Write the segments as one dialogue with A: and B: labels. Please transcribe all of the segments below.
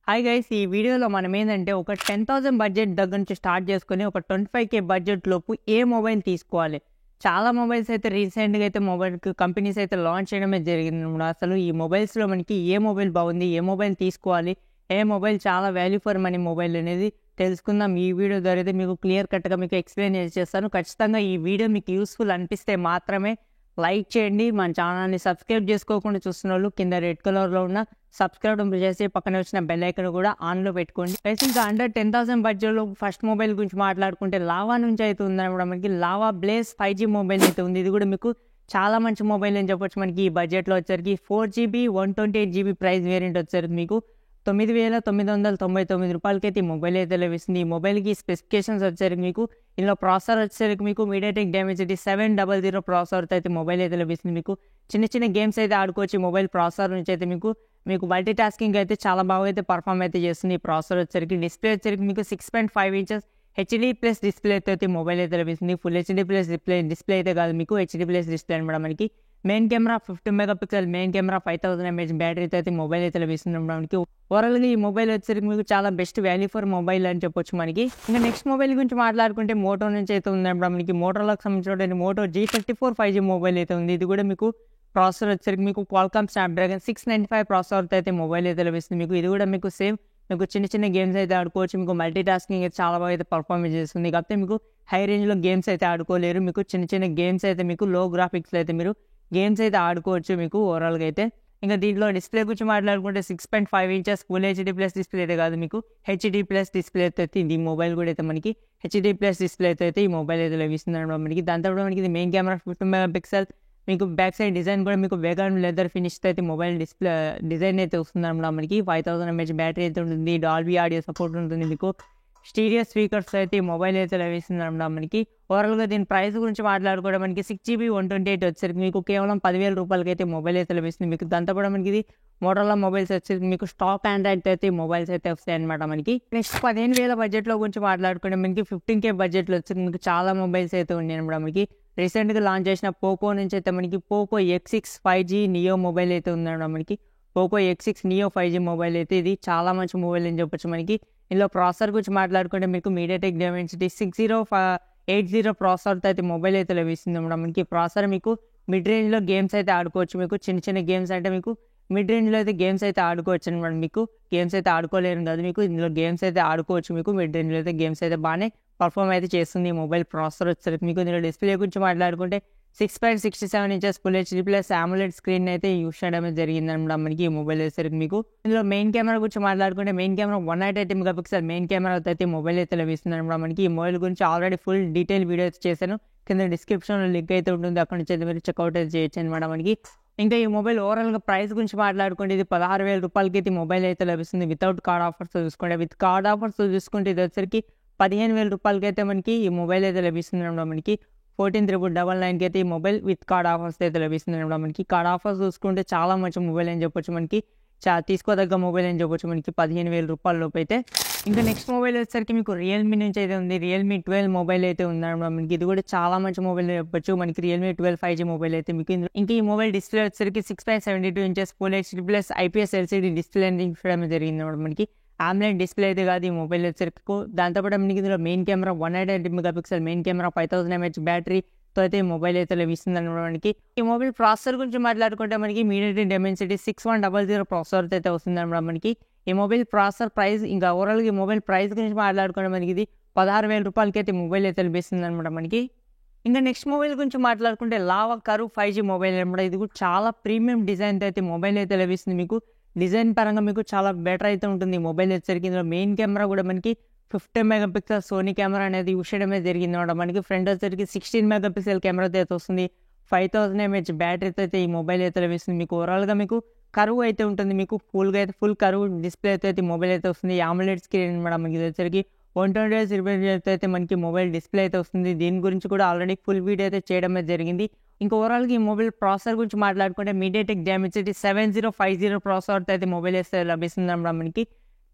A: Hi guys, ఈ వీడియోలో మనం ఏంటంటే ఒక 10,000 బడ్జెట్ దగ్గర నుంచి స్టార్ట్ చేసుకొని ఒక 25K బడ్జెట్ లోపు ఏ మొబైల్ తీసుకోవాలి. చాలా మొబైల్స్ అయితే రీసెంట్గా అయితే మొబైల్ కంపెనీస్ అయితే లాంచ్ చేయడమే జరిగింది. అసలు ఈ మొబైల్స్లో మనకి ఏ మొబైల్ బాగుంది, ఏ మొబైల్ తీసుకోవాలి, ఏ మొబైల్ చాలా వాల్యూ ఫర్ మనీ మొబైల్ అనేది తెలుసుకుందాం. ఈ వీడియో ద్వారా అయితే మీకు క్లియర్ కట్గా మీకు ఎక్స్ప్లెయిన్ చేస్తాను. ఖచ్చితంగా ఈ వీడియో మీకు యూస్ఫుల్ అనిపిస్తే మాత్రమే లైక్ చేయండి. మన ఛానల్ని సబ్స్క్రైబ్ చేసుకోకుండా చూస్తున్న వాళ్ళు కింద రెడ్ కలర్లో ఉన్న సబ్స్క్రైబ్ చేసి పక్కన వచ్చిన బెల్ ఐకాన్ కూడా ఆన్లో పెట్టుకోండి. ఇంకా అండర్ 10,000 బడ్జెట్లో ఫస్ట్ మొబైల్ గురించి మాట్లాడుకుంటే లావా నుంచి అయితే ఉందన్నమాట. మనకి లావా బ్లేజ్ 5G మొబైల్ అయితే ఉంది. ఇది కూడా మీకు చాలా మంచి మొబైల్ అని చెప్పొచ్చు. మనకి ఈ బడ్జెట్లో వచ్చరికి 4GB 128GB ప్రైస్ వేరియంట్ వచ్చరికి మీకు 9,999 రూపాయలకైతే ఈ మొబైల్ అయితే లభిస్తుంది. ఈ మొబైల్కి స్పెసిఫికేషన్స్ వచ్చేసరికి మీకు ఇందులో ప్రాసెసర్ వచ్చేసరికి మీకు మీడియాటెక్ డైమెన్సిటీ 700 ప్రాసెసర్తో అయితే మొబైల్ అయితే లభిస్తుంది. మీకు చిన్న చిన్న గేమ్స్ అయితే ఆడుకోవచ్చు. మొబైల్ ప్రాసెసర్ నుంచి అయితే మీకు మల్టీ టాస్కింగ్ అయితే చాలా బాగా అయితే పర్ఫామ్ అయితే చేస్తుంది. ఈ ప్రాసెసర్ వచ్చేసరికి డిస్ప్లే వచ్చేసరికి మీకు 6.5 ఇంచెస్ HD+ డిస్ప్లే అయితే మొబైల్ అయితే లభిస్తుంది. ఫుల్ HD+ డిస్ప్లే అయితే కాదు, మీకు HD+ డిస్ప్లే అనమాట. మనకి main camera 50 megapixel, main camera 5000 mAh బ్యాటరీతో అయితే మొబైల్ అయితే లభిస్తుంది. మనకి ఓవరాల్గా ఈ మొబైల్ వచ్చేసరికి మీకు చాలా బెస్ట్ వాల్యూ ఫర్ మొబైల్ అని చెప్పొచ్చు. మనకి ఇంకా నెక్స్ట్ మొబైల్ గురించి మాట్లాడుకుంటే మోటో నుంచి అయితే ఉందన్నమాట. మనకి మోటోలోకి సంబంధించిన మోటో G34 5G మొబైల్ అయితే ఉంది. ఇది కూడా మీకు ప్రాసెసర్ వచ్చేసరికి మీకు క్వాల్కామ్ స్నాప్డ్రాగన్ 695 ప్రాసెసర్తో అయితే మొబైల్ అయితే లభిస్తుంది. మీకు ఇది కూడా మీకు సేమ్ మీకు చిన్న చిన్న గేమ్స్ అయితే ఆడుకోవచ్చు. మీకు మల్టీ టాస్కింగ్ అయితే చాలా బాగా అయితే పర్ఫార్మెన్స్ చేస్తుంది. కాకపోతే మీకు హై రేంజ్లో గేమ్స్ అయితే ఆడుకోలేరు. మీకు చిన్న చిన్న గేమ్స్ అయితే మీకు లో గ్రాఫిక్స్లో అయితే మీరు గేమ్స్ అయితే ఆడుకోవచ్చు. మీకు ఓవరాల్గా అయితే ఇంకా దీంట్లో డిస్ప్లే గురించి మాట్లాడుకుంటే 6.5 ఇంచెస్ ఫుల్ HD+ డిస్ప్లే అయితే కాదు, మీకు HD+ డిస్ప్లే అయితే ఈ మొబైల్ కూడా అయితే మనకి HD+ డిస్ప్లే అయితే ఈ మొబైల్ అయితే లభిస్తుంది అనమాట. మనకి దాంతో కూడా మనకి మెయిన్ కెమెరా 50 మెగాపిక్సెల్, మీకు బ్యాక్ సైడ్ డిజైన్ కూడా మీకు వేగన్ లెదర్ ఫినిష్తో అయితే మొబైల్ డిస్ప్లే డిజైన్ అయితే వస్తుంది అనమాట. మనకి 5000 mAh బ్యాటరీ అయితే ఉంటుంది. డాల్బీ ఆడియో సపోర్ట్ ఉంటుంది. మీకు స్టీరియో స్పీకర్స్ అయితే ఈ మొబైల్ అయితే లభిస్తుంది అనమాట. మనకి ఓవరాల్గా దీని ప్రైస్ గురించి మాట్లాడుకోవడం మనకి 6GB 128 వచ్చేసరికి మీకు కేవలం 10,000 రూపాయలకి అయితే మొబైల్ అయితే లభిస్తుంది. మీకు దాంతో కూడా మనకి ఇది మోటోలా మొబైల్స్ వచ్చేసి మీకు స్టాక్ ఆండ్రాయిడ్ అయితే ఈ మొబైల్స్ అయితే వస్తాయి అనమాట. మనకి నెక్స్ట్ 15,000 బడ్జెట్లో గురించి మాట్లాడుకుంటే మనకి 15K బడ్జెట్లో వచ్చి మీకు చాలా మొబైల్స్ అయితే ఉన్నాయి అనమాట. మనకి రీసెంట్గా లాంచ్ చేసిన పోకో నుంచి అయితే మనకి Poco X6 5G neo mobile అయితే ఉందన్నమాట. మనకి Poco X6 neo 5G mobile అయితే ఇది చాలా మంచి మొబైల్ అని చెప్పొచ్చు. మనకి ఇందులో ప్రాసెసర్ గురించి మాట్లాడుకుంటే మీకు మీడియాటెక్ డైమెన్సిటీ 6080 ప్రాసెసర్తో అయితే మొబైల్ అయితే లభిస్తుంది అన్నమాట. మనకి ప్రాసెసర్ మీకు మిడ్ రేంజ్లో గేమ్స్ అయితే ఆడుకోవచ్చు. మీకు చిన్న చిన్న గేమ్స్ అంటే మీకు మిడ్ రేంజ్లో అయితే గేమ్స్ అయితే ఆడుకోవచ్చు అనమాట. మీకు గేమ్స్ అయితే ఆడుకోలేరు కాదు, మీకు ఇందులో గేమ్స్ అయితే ఆడుకోవచ్చు. మీకు మిడ్ రేంజ్లో అయితే గేమ్స్ అయితే బాగానే పర్ఫామ్ అయితే చేస్తుంది ఈ మొబైల్ ప్రాసెసర్ వచ్చేసరికి. మీకు ఇందులో డిస్ప్లే గురించి మాట్లాడుకుంటే 6.67 inches full HD+ AMOLED screen అయితే యూస్ చేయడం జరిగింది అనమాట. మనకి ఈ మొబైల్ వచ్చేసరికి మీకు ఇందులో మెయిన్ కెమెరా గురించి మాట్లాడుకుంటే main camera 108 megapixel main camera అయితే మొబైల్ అయితే లభిస్తుంది అనమాట. మనకి ఈ మొబైల్ గురించి ఆల్రెడీ ఫుల్ డీటెయిల్ వీడియో అయితే చేశాను. కింద డిస్క్రిప్షన్లో లింక్ అయితే ఉంటుంది, అక్కడ నుంచి అయితే మీరు చెక్అవుట్ అయితే చేయొచ్చు అనమాట. మనకి ఇంకా ఈ మొబైల్ ఓవరాల్గా ప్రైస్ గురించి మాట్లాడుకుంటే ఇది 16,000 రూపాయలకి అయితే మొబైల్ అయితే లభిస్తుంది వితౌట్ కార్డ్ ఆఫర్స్ చూసుకుంటే. విత్ కార్డ్ ఆఫర్స్ చూసుకుంటే ఇది వచ్చరికి 15,000 రూపాయలకి అయితే మనకి ఈ మొబైల్ అయితే లభిస్తుంది అనమాట. మనకి 14,999కి అయితే ఈ మొబైల్ విత్ కార్డ్ ఆఫర్స్ అయితే లభిస్తుంది అనమాట. మనకి కార్డ్ ఆఫర్స్ చూసుకుంటే చాలా మంచి మొబైల్ అని చెప్పొచ్చు. మనకి తీసుకోదగ్గ మొబైల్ అని చెప్పొచ్చు. మనకి 15,000 రూపాయల లోపు అయితే. ఇంకా నెక్స్ట్ మొబైల్ వచ్చేసరికి మీకు రియల్మీ నుంచి అయితే ఉంది. రియల్మీ 12 మొబైల్ అయితే ఉందన్నమాట. మనకి ఇది కూడా చాలా మంచి మొబైల్ చెప్పొచ్చు. మనకి రియల్మీ 12 5G మొబైల్ అయితే మీకు ఇంకా ఈ మొబైల్ డిస్ప్లే వచ్చేసరికి 6.72 inches full HD+ IPS LCD display అనేది ఇవ్వడం జరిగింది అనమాట. మనకి AMOLED డిస్ప్లే అయితే కాదు ఈ మొబైల్ వచ్చేసరికి. దాంతోపాటు మనకి ఇందులో main camera 108 megapixel, main camera 5000 mAh బ్యాటరీతో అయితే ఈ మొబైల్ అయితే లభిస్తుంది అనమాట. మనకి ఈ మొబైల్ ప్రాసెసర్ గురించి మాట్లాడుకుంటే మనకి మీడియాటెక్ డైమెన్సిటీ 6100 ప్రాసెసర్ అయితే వస్తుంది అనమాట. మనకి ఈ మొబైల్ ప్రాసెసర్ ప్రైస్ ఇంకా ఓవరాల్గా ఈ మొబైల్ ప్రైస్ గురించి మాట్లాడుకుంటే మనకి ఇది 16,000 రూపాయలకి అయితే మొబైల్ అయితే లభిస్తుంది అనమాట. మనకి ఇంకా నెక్స్ట్ మొబైల్ గురించి మాట్లాడుకుంటే లావా కర్వ్ 5G మొబైల్ అనమాట. ఇది కూడా చాలా ప్రీమియం డిజైన్తో అయితే మొబైల్ అయితే లభిస్తుంది. మీకు డిజైన్ పరంగా మీకు చాలా బెటర్ అయితే ఉంటుంది ఈ మొబైల్ వచ్చేసరికి. ఇందులో మెయిన్ కెమెరా కూడా మనకి 50 మెగాపిక్సెల్ సోనీ కెమెరా అనేది యూస్ చేయడమే జరిగింది అనమాట. మనకి ఫ్రంట్ వచ్చేసరికి 16 మెగాపిక్సెల్ కెమెరాతో అయితే వస్తుంది. 5000 mAh బ్యాటరీతో అయితే ఈ మొబైల్ అయితే లభిస్తుంది. మీకు ఓవరాల్గా మీకు కరువు అయితే ఉంటుంది. మీకు ఫుల్గా అయితే ఫుల్ కరువు డిస్ప్లే అయితే మొబైల్ అయితే వస్తుంది. AMOLED స్క్రీన్ అనమాట. మనకి ఇది వచ్చేసరికి 120Hz అయితే మనకి మొబైల్ డిస్ప్లే అయితే వస్తుంది. దీని గురించి కూడా ఆల్రెడీ ఫుల్ వీడియో అయితే చేయడమే జరిగింది. ఇంకా ఓవరాల్గా ఈ మొబైల్ ప్రాసెసర్ గురించి మాట్లాడుకుంటే మీడియాటెక్ డైమెన్సిటీ 7050 ప్రాసెసర్తో అయితే మొబైల్ అయితే లభిస్తుంది అన్నమాట. మనకి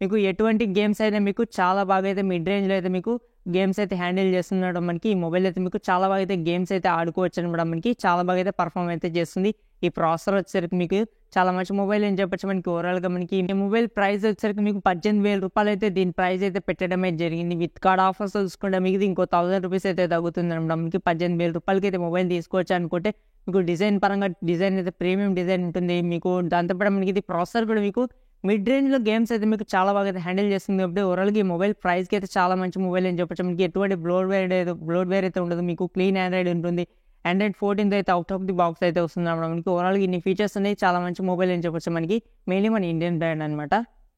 A: మీకు ఎటువంటి గేమ్స్ అయితే మీకు చాలా బాగా అయితే మిడ్ రేంజ్లో అయితే మీకు గేమ్స్ అయితే హ్యాండిల్ చేస్తున్నాడు. మనకి ఈ మొబైల్ అయితే మీకు చాలా బాగా అయితే గేమ్స్ అయితే ఆడుకోవచ్చు అనమాట. మనకి చాలా బాగా అయితే పర్ఫామ్ అయితే చేస్తుంది. ఈ ప్రాసెసర్ వచ్చేసరికి మీకు చాలా మంచి మొబైల్ అని చెప్పొచ్చు. మనకి ఓవరాల్గా మనకి ఈ మొబైల్ ప్రైస్ వచ్చేసరికి మీకు 18,000 రూపాయలు అయితే దీని ప్రైస్ అయితే పెట్టడమే జరిగింది. విత్ కార్డ్ ఆఫర్స్ చూసుకుంటే మీకు ఇంకో 1000 రూపీస్ అయితే తగ్గుతుంది అనమాట. మనకి 18,000 రూపాయలకి అయితే మొబైల్ తీసుకోవచ్చు అనుకుంటే మీకు డిజైన్ పరంగా డిజైన్ అయితే ప్రీమియం డిజైన్ ఉంటుంది. మీకు దాంతోపాటు మనకి ఇది ప్రాసెసర్ కూడా మీకు మిడ్ రేంజ్లో గేమ్స్ అయితే మీకు చాలా బాగా అయితే హ్యాండిల్ చేస్తుంది. కాబట్టి ఓవరాల్గా ఈ మొబైల్ ప్రైస్కి అయితే చాలా మంచి మొబైల్ అని చెప్పొచ్చు. మనకి ఎటువంటి బ్లోడ్వేర్ అయితే ఉండదు. మీకు క్లీన్ ఆండ్రాయిడ్ ఉంటుంది. ఆండ్రాయిడ్ 14 అయితే అవుట్ ఆఫ్ ది బాక్స్ అయితే వస్తుంది అన్నమాట. మనకి ఓవరాల్గా ఇన్ని ఫీచర్స్ ఉన్నాయి. చాలా మంచి మొబైల్ అని చెప్పొచ్చు. మనకి మెయిన్లీ మన ఇండియన్ బ్రాండ్ అనమాట.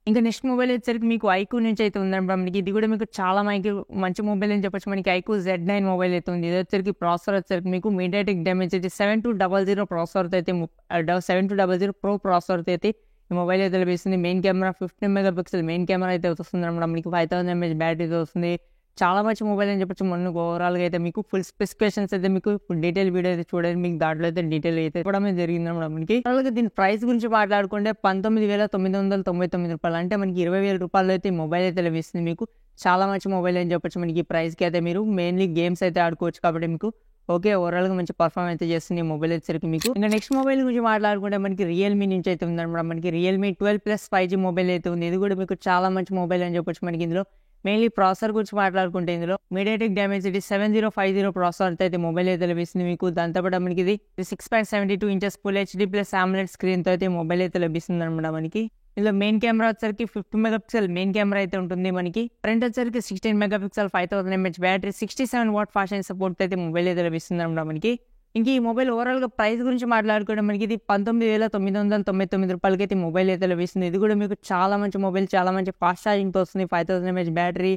A: ఇంకా నెక్స్ట్ మొబైల్ వచ్చేసరికి మీకు ఐక్యూ నుంచి అయితే ఉందన్నమాట. మనకి ఇది కూడా మీకు చాలా మంచి మొబైల్ అని చెప్పొచ్చు. మనకి ఐక్యూ Z9 మొబైల్ అయితే ఉంది. ఇది వచ్చేసరికి ప్రాసెసర్ వచ్చేసరికి మీకు మీడియాటెక్ డైమెన్సిటీ 7200 ప్రాసెసర్ అయితే 7200 ప్రో ప్రాసెసర్ అయితే ఈ మొబైల్ అయితే లభిస్తుంది. Main camera 15 megapixel main camera అయితే వస్తుంది అనమాట. మనకి 5000 mAh బ్యాటరీ అయితే వస్తుంది. చాలా మంచి మొబైల్ అని చెప్పొచ్చు. మనకు ఓవరాల్గా అయితే మీకు ఫుల్ స్పెసిఫికేషన్స్ అయితే మీకు ఫుల్ డీటెయిల్ వీడియో అయితే చూడండి. మీకు దాంట్లో అయితే డీటెయిల్ అయితే ఇవ్వడమే జరిగింది అనమాట. మనకి ఓవరాల్గా దీని ప్రైస్ గురించి మాట్లాడుకుంటే 19,999 రూపాయలు, అంటే మనకి 20,000 రూపాయలు అయితే ఈ మొబైల్ అయితే లభిస్తుంది. మీకు చాలా మంచి మొబైల్ అని చెప్పొచ్చు. మనకి ఈ ప్రైస్కి అయితే మీరు మెయిన్లీ గేమ్స్ అయితే ఆడుకోవచ్చు. కాబట్టి మీకు ఓకే ఓవరాల్గా మంచి పర్ఫార్మ్ అయితే చేస్తుంది ఈ మొబైల్ వచ్చేసరికి మీకు. ఇంకా నెక్స్ట్ మొబైల్ గురించి మాట్లాడుకుంటే మనకి రియల్మీ నుంచి అయితే ఉందన్నమాట. మనకి రియల్మీ 12+ 5G మొబైల్ అయితే ఉంది. ఇది కూడా మీకు చాలా మంచి మొబైల్ అని చెప్పొచ్చు. మనకి ఇందులో మెయిన్లీ ప్రాసెసర్ గురించి మాట్లాడుకుంటే ఇందులో మీడియాటెక్ డైమెన్సిటీ 7050 ప్రాసెసర్ అయితే మొబైల్ అయితే లభిస్తుంది మీకు. దాంతోపాటు మనకి ఇది 6.72 inches full HD plus AMOLED స్క్రీన్తో అయితే మొబైల్ అయితే లభిస్తుంది అనమాట. మనకి ఇందులో మెయిన్ కెమెరా వచ్చేసరికి 50 మెగాపిక్సెల్ మెయిన్ కెమెరా అయితే ఉంటుంది. మనకి ఫ్రంట్ వచ్చేసరికి 16 megapixel 5000 mAh battery 67 watt fast charging support అయితే మొబైల్ అయితే లభిస్తుంది అనమాట. మనకి ఇంక ఈ మొబైల్ ఓవరాల్గా ప్రైస్ గురించి మాట్లాడుకుంటే మనకి ఇది 19,999 రూపాయలకి అయితే మొబైల్ అయితే లభిస్తుంది. ఇది కూడా మీకు చాలా మంచి మొబైల్, చాలా మంచి ఫాస్ట్ ఛార్జింగ్తో వస్తుంది. 5000 mAh బ్యాటరీ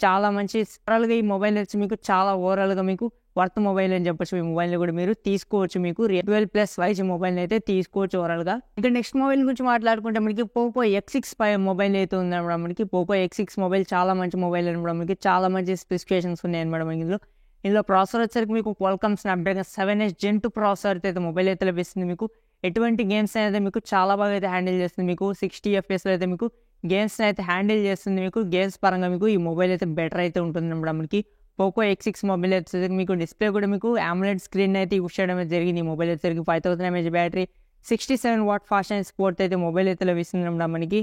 A: చాలా మంచి ఓవరాల్గా ఈ మొబైల్ వచ్చి మీకు చాలా ఓవరాల్గా మీకు వర్త్ మొబైల్ అని చెప్పొచ్చు. ఈ మొబైల్ని కూడా మీరు తీసుకోవచ్చు. మీకు 12+ 5G మొబైల్ని అయితే తీసుకోవచ్చు ఓవరాల్గా. ఇంకా నెక్స్ట్ మొబైల్ గురించి మాట్లాడుకుంటే మనకి పోకో X6 మొబైల్ అయితే ఉందన్నమాట. మనకి పోకో X6 మొబైల్ చాలా మంచి మొబైల్ అనమాట. మనకి చాలా మంచి స్పెసిఫికేషన్స్ ఉన్నాయి అనమాట. మనకి ఇందులో ప్రాసెసర్ వచ్చేసరికి మీకు Qualcomm Snapdragon 7H Gen 2 processor అయితే మొబైల్ అయితే లభిస్తుంది. మీకు ఎటువంటి గేమ్స్ అయితే మీకు చాలా బాగా అయితే హ్యాండిల్ చేస్తుంది. మీకు 60 FPS అయితే మీకు గేమ్స్ అయితే హ్యాండిల్ చేస్తుంది. మీకు గేమ్స్ పరంగా మీకు ఈ మొబైల్ అయితే బెటర్ అయితే ఉంటుంది అనమాట. మనకి పోకో X6 మొబైల్ వచ్చేసరికి మీకు డిస్ప్లే కూడా మీకు AMOLED స్క్రీన్ అయితే యూస్ చేయడం జరిగింది. ఈ మొబైల్ వచ్చేసరికి 5000 mAh battery 67 watt fast charging support అయితే మొబైల్ అయితే లభిస్తుంది అనమాట. మనకి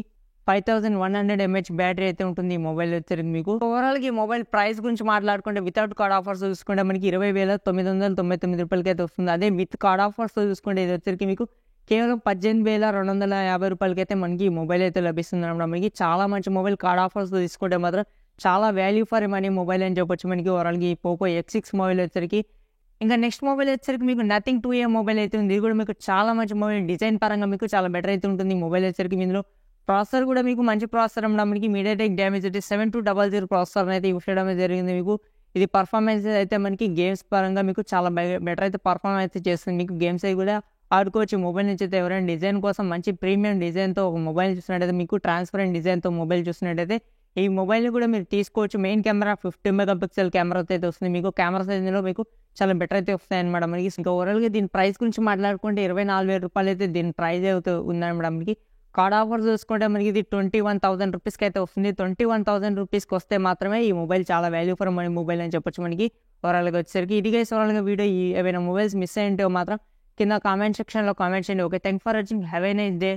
A: 5100 mAh బ్యాటరీ అయితే ఉంటుంది ఈ మొబైల్ వచ్చేసరికి మీకు. ఓవరాల్గా ఈ మొబైల్ ప్రైస్ గురించి మాట్లాడుకుంటే వితౌట్ కార్డ్ ఆఫర్స్ చూసుకుంటే మనకి 20,999 రూపాయలకి అయితే వస్తుంది. అదే విత్ కార్డ్ ఆఫర్స్ చూసుకుంటే ఇది వచ్చేసరికి మీకు కేవలం 18,250 రూపాయలకి అయితే మనకి ఈ మొబైల్ అయితే లభిస్తుంది అనమాట. మనకి చాలా మంచి మొబైల్. కార్డ్ ఆఫర్స్ తీసుకుంటే మాత్రం చాలా వాల్యూ ఫర్ మనీ మొబైల్ అని చెప్పొచ్చు. మనకి ఓవరాల్గా ఈ పోకో X6 మొబైల్ వచ్చేసరికి. ఇంకా నెక్స్ట్ మొబైల్ వచ్చేసరికి మీకు నథింగ్ 2A మొబైల్ అయితే ఉంది. ఇది కూడా మీకు చాలా మంచి మొబైల్. డిజైన్ పరంగా మీకు చాలా బెటర్ అయితే ఉంటుంది ఈ మొబైల్ వచ్చేసరికి. ఇందులో ప్రాసెసర్ కూడా మీకు మంచి ప్రాసెసర్ అన్నమాట. మనకి మీడియాటెక్ డైమెన్సిటీ 7200 ప్రాసెసర్ అయితే యూస్ చేయడం జరిగింది. మీకు ఇది పర్ఫార్మెన్స్ అయితే మనకి గేమ్స్ పరంగా మీకు చాలా బెటర్ అయితే పర్ఫార్మెన్స్ అయితే చేస్తుంది. మీకు గేమ్స్ అవి కూడా ఆడుకోవచ్చు మొబైల్ నుంచి అయితే. ఎవరైనా డిజైన్ కోసం మంచి ప్రీమియం డిజైన్తో ఒక మొబైల్ చూసినట్టయితే, మీకు ట్రాన్స్పరెంట్ డిజైన్తో మొబైల్ చూసినట్టయితే ఈ మొబైల్ని కూడా మీరు తీసుకోవచ్చు. మెయిన్ కెమెరా 50 మెగాపిక్సెల్ కెమెరా అయితే వస్తుంది. మీకు కెమెరా సైజ్లో మీకు చాలా బెటర్ అయితే వస్తాయి అనమాట. మనకి ఇంకా ఓవరాల్గా దీని ప్రైస్ గురించి మాట్లాడుకుంటే 24,000 రూపాయలు అయితే దీని ప్రైస్ అయితే ఉందన్నమాట. మనకి కార్డ్ ఆఫర్ చూసుకుంటే మనకి ఇది 21,000 రూపీస్కి అయితే వస్తుంది. 21,000 రూపీస్కి వస్తే మాత్రమే ఈ మొబైల్ చాలా వాల్యూ ఫర్ మనీ మొబైల్ అని చెప్పొచ్చు. మనకి ఓవరాల్గా వచ్చేసరికి ఇది గైస్ ఓవరాల్గా వీడియో. ఏవైనా మొబైల్స్ మిస్ అయ్యింటే మాత్రం కింద కామెంట్ సెక్షన్లో కామెంట్ చేయండి. Okay, thank for watching. Have a nice day.